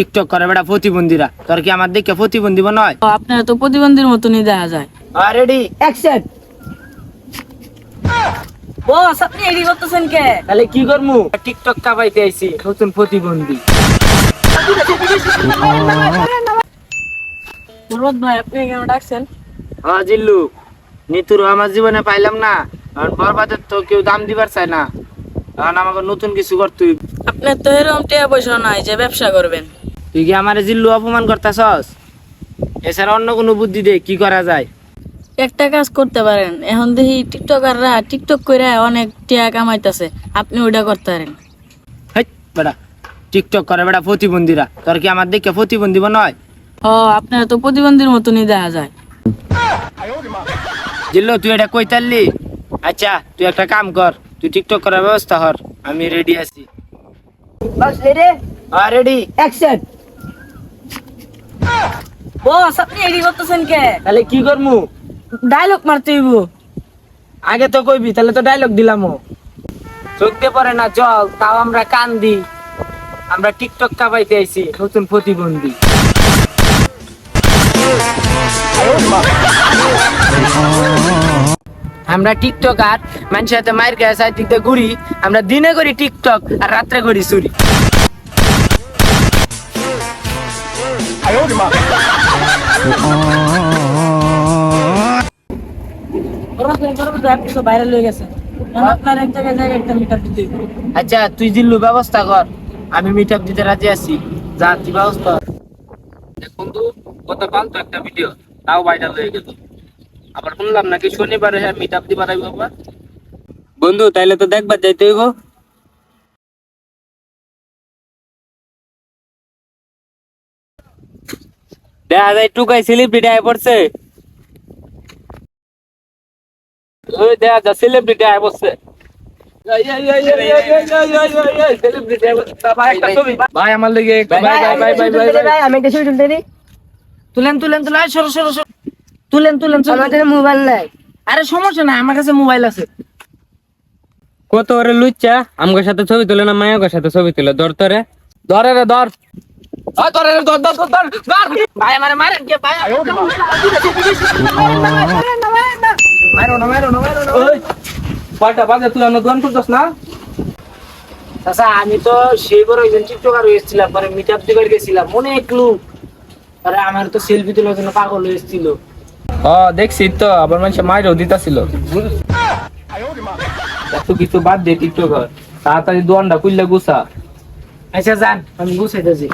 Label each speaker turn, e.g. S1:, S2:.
S1: TikTok করে বেটা প্রতিবন্ধীরা, তোর কি আমার দেখে প্রতিবন্ধী মনে হয়?
S2: আপনার তো প্রতিবন্ধীর মতনই দেখা যায়।
S1: Ready
S2: action. বস আপনি এডি করতেছেন কে?
S1: তাহলে কি করমু? টিকটক কাবাইতে আইছি, নতুন প্রতিবন্ধী।
S2: মুরদ ভাই আপনি কেন ডাকছেন?
S1: জিল্লু, নিতুর আমার জীবনে পাইলাম না, কারণ বরবাদের তো কেউ দাম দিবার চায় না, কারণ আমাকে নতুন কিছু করতে হইব।
S2: আপনার তো এরকম টাকা পয়সা নাই যে ব্যবসা করবেন।
S1: তুই কি আমার জিল্লু অপমান করতেছস? এছাড়া অন্য কোনো বুদ্ধি দে, কি করা যায়?
S2: একটা কাজ করতে পারেন, এখন দেখি টিকটকাররা টিকটক করে অনেক টাকা কামাইতেছে, আপনি ওইটা করতে পারেন।
S1: হেই বেটা, টিকটক করে বেটা প্রতিবন্ধীরা, তোর কি আমার দেখে প্রতিবন্ধী মনে হয়?
S2: আপনার তো প্রতিবন্ধীর মতনই দেখা যায়।
S1: জিল্লু তুই এটা কই তারলি? আচ্ছা তুই একটা কাম কর, তুই টিকটক করার ব্যবস্থা কর, আমি রেডি আছি।
S2: Boss ready?
S1: Ready
S2: action. Boss আপনি এডি করতেছেন কে?
S1: তাহলে কি করমু?
S2: ডায়লগ মারতে হইব।
S1: আগে তো কইবি, তাহলে তো ডায়লগ দিলাম। চোখ দিয়ে পড়ে না জল, তাও আমরা কান দি। আমরা টিকটক কাবাইতে আইছি, নতুন প্রতিবন্ধী। আমরা টিকটক আর মানুষের হাতে মায়ের খেয়ে সাইড দিয়ে ঘুরি। আমরা দিনে করি টিকটক আর রাত্রে করি চুরি।
S2: আপনি তো ভাইরাল হয়ে গেছে, আপনার এক জায়গায় জায়গায় একটা মিটার দিতে হইব।
S1: আচ্ছা তুই জিল্লু ব্যবস্থা কর, আমি মিট আপ দিতে রাজি আছি। যা তুই ব্যবস্থা কর।
S3: বন্ধু কত ফালতু একটা ভিডিও, তাও ভাইরাল হয়ে গেল। আবার শুনলাম নাকি শনিবারে হ্যাঁ মিট আপ দিবার আইব আবার। বন্ধু তাইলে তো দেখবার যাইতে হইব। দেখা যায় টুকাই সেলিব্রিটি আয় পড়ছে। ওই দেখা যায় সেলিব্রিটি আয় পড়ছে। ভাই আমার লেগে
S2: আমি একটা ছবি তুলতে দিই।
S1: তুলেন তুলেন তুলেন, সরো সরো সরো, তুলেন তুলেন তুলেন।
S2: আমাদের মোবাইল নাই।
S1: আরে সমস্যা নাই, আমার কাছে মোবাইল আছে।
S3: কত ওরে লুচ্চা আমার সাথে ছবি তুলে না মায়ের সাথে ছবি তুলে ধর তোরে ধরে রে ধর ধরে রে ধর ধর ধর ধর ধর।
S1: ভাই আমারে মারেন কে ভাই? মারো না মারো না মারো না।
S3: ওই কয়টা বাজে তুই আমার দোকান করছস না?
S1: চাচা আমি তো সেই বড় একজন টিকটকার হয়েছিলাম, পরে মিট আপ দিবার গেছিলাম, অনেক লোক। আরে আমার তো সেলফি তোলার জন্য পাগল হয়েছিল।
S3: দেখছি তো আবার মানুষ মাইরও দিতাছিল। এত কিছু বাদ দে টিকটকার, তাড়াতাড়ি দোকানটা খুললে গুছা।
S1: আচ্ছা যান, আমি গুছাইতেছি।